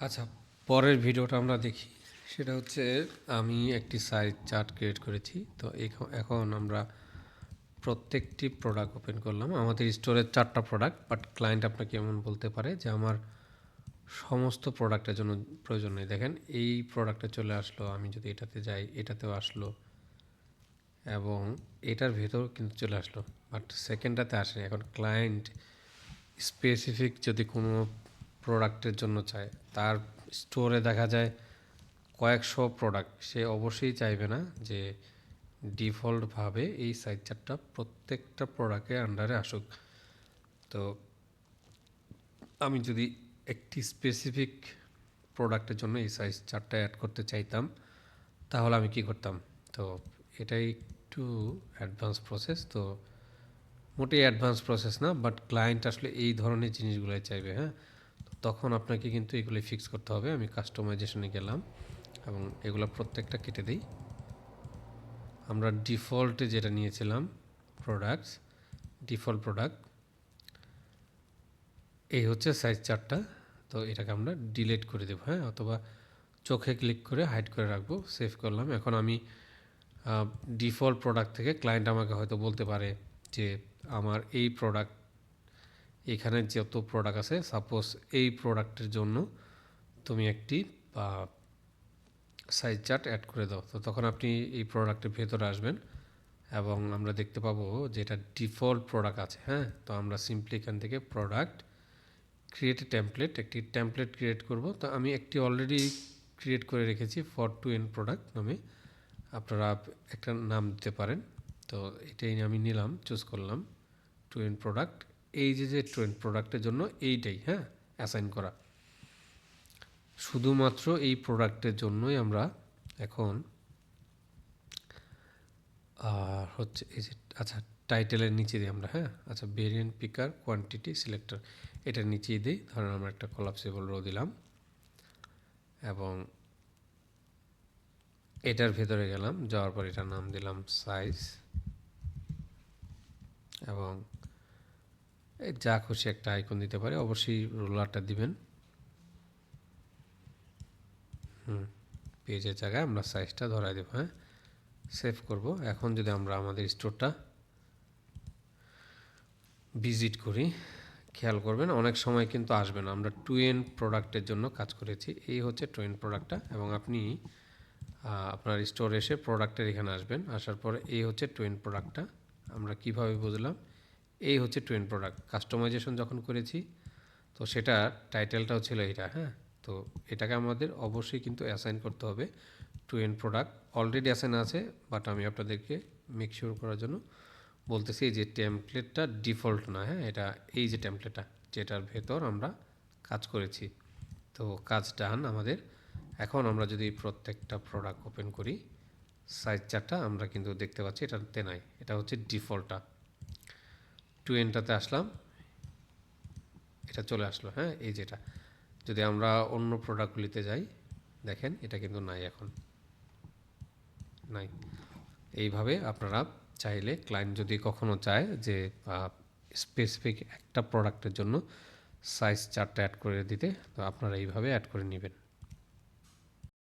আচ্ছা, পরের ভিডিওটা আমরা দেখি। সেটা হচ্ছে আমি একটি সাইজ চার্ট ক্রিয়েট করেছি। তো এখন আমরা প্রত্যেকটি প্রোডাক্ট ওপেন করলাম। আমাদের স্টোরের 4টা প্রোডাক্ট, বাট ক্লায়েন্ট আপনাকে এমন বলতে পারে যে আমার সমস্ত প্রোডাক্টের জন্য প্রয়োজন নেই। দেখেন এই প্রোডাক্টে চলে আসলো, আমি যদি এটাতে যাই এটাতেও আসলো এবং এটার ভেতর কিন্তু চলে আসলো, বাট সেকেন্ডটাতে আসেনি। এখন ক্লায়েন্ট স্পেসিফিক যদি কোনো প্রোডাক্টের জন্য চায়, তার স্টোরে দেখা যায় কয়েকশো প্রোডাক্ট, সে অবশ্যই চাইবে না যে ডিফল্টভাবে এই সাইজ চার্টটা প্রত্যেকটা প্রোডাক্টের আন্ডারে আসুক। তো আমি যদি একটি স্পেসিফিক প্রোডাক্টের জন্য এই সাইজ চার্টটা অ্যাড করতে চাইতাম, তাহলে আমি কি করতাম? তো এটাই একটু অ্যাডভান্স প্রসেস। তো মোটেই অ্যাডভান্স প্রসেস না, বাট ক্লায়েন্ট আসলে এই ধরনের জিনিসগুলোই চাইবে। হ্যাঁ, তখন আপনাকে কিন্তু এগুলি ফিক্স করতে হবে। আমি কাস্টমাইজেশনে গেলাম এবং এগুলো প্রত্যেকটা কেটে দিই। আমরা ডিফল্টে যেটা নিয়েছিলাম প্রোডাক্টস, ডিফল্ট প্রোডাক্ট, এই হচ্ছে সাইজ চার্টটা। তো এটাকে আমরা ডিলিট করে দেবো, হ্যাঁ, অথবা চোখে ক্লিক করে হাইড করে রাখবো। সেভ করলাম। এখন আমি ডিফল্ট প্রোডাক্ট থেকে ক্লায়েন্ট আমাকে হয়তো বলতে পারে যে আমার এই প্রোডাক্ট, এখানে যত প্রোডাক্ট আছে, সাপোজ এই প্রোডাক্টের জন্য তুমি একটি সাইজ চার্ট অ্যাড করে দাও। তো তখন আপনি এই প্রোডাক্টের ভেতরে আসবেন এবং আমরা দেখতে পাবো যে এটা ডিফল্ট প্রোডাক্ট আছে। হ্যাঁ, তো আমরা সিম্পলি এখান থেকে প্রোডাক্ট ক্রিয়েট এ টেমপ্লেট, একটি টেমপ্লেট ক্রিয়েট করব। তো আমি একটি অলরেডি ক্রিয়েট করে রেখেছি, ফর টু এন্ড প্রোডাক্ট নামে। আপনারা একটা নাম দিতে পারেন। তো এটাই আমি নিলাম, চুজ করলাম টু এন্ড প্রোডাক্ট। এই যে টু এন্ড প্রোডাক্টের জন্য এইটাই, হ্যাঁ, অ্যাসাইন করা শুধুমাত্র এই প্রোডাক্টের জন্যই আমরা এখন হচ্ছে এই যে, আচ্ছা, টাইটেলের নিচে দিই আমরা, হ্যাঁ, আচ্ছা, ভেরিয়েন্ট পিকার কোয়ান্টিটি সিলেক্টর, এটার নিচেই দিই। ধরেন আমরা একটা কলাপসিবল রো দিলাম এবং এটার ভেতরে গেলাম, যাওয়ার পর এটার নাম দিলাম সাইজ এবং যা খুশি একটা আইকন দিতে পারে, অবশ্যই রোলারটা দিবেন। পেজের জায়গায় আমরা সাইজটা ধরাই দেবো, হ্যাঁ, সেভ করব। এখন যদি আমরা আমাদের স্টোরটা ভিজিট করি, খেয়াল করবেন অনেক সময় কিন্তু আসবে না। আমরা টু এন্ড প্রোডাক্টের জন্য কাজ করেছি। এই হচ্ছে টু এন্ড প্রোডাক্টটা এবং আপনি আপনার স্টোরে এসে প্রোডাক্টের এখানে আসবেন। আসার পরে এই হচ্ছে টু এন্ড প্রোডাক্টটা। আমরা কিভাবে বুঝলাম? এই হচ্ছে টু এন্ড প্রোডাক্ট। কাস্টমাইজেশন যখন করেছি, তো সেটা টাইটেলটাও ছিল এটা, হ্যাঁ। তো এটাকে আমাদের অবশ্যই কিন্তু অ্যাসাইন করতে হবে to end product. Already assign আছে, বাট আমি আপনাদেরকে মেক শিওর করার জন্য বলতেছি যে টেমপ্লেটটা ডিফল্ট না, হ্যাঁ, এটা এই যে টেমপ্লেটটা যেটার ভেতর আমরা কাজ করেছি। তো কাজ ডান আমাদের। এখন আমরা যদি প্রত্যেকটা প্রোডাক্ট ওপেন করি, সাইজ চার্টটা আমরা কিন্তু দেখতে পাচ্ছি এটাতে নাই, এটা হচ্ছে ডিফল্টটা। টু এন্ডটাতে আসলাম, এটা চলে আসলো, হ্যাঁ, এই যেটা। যদি আমরা অন্য প্রোডাক্টগুলিতে যাই, দেখেন এটা কিন্তু নাই, এখন নাই। এইভাবে আপনারা চাইলে, ক্লায়েন্ট যদি কখনো চায় যে স্পেসিফিক একটা প্রোডাক্টের জন্য সাইজ চার্টটা অ্যাড করে দিতে, তো আপনারা এইভাবে অ্যাড করে নেবেন।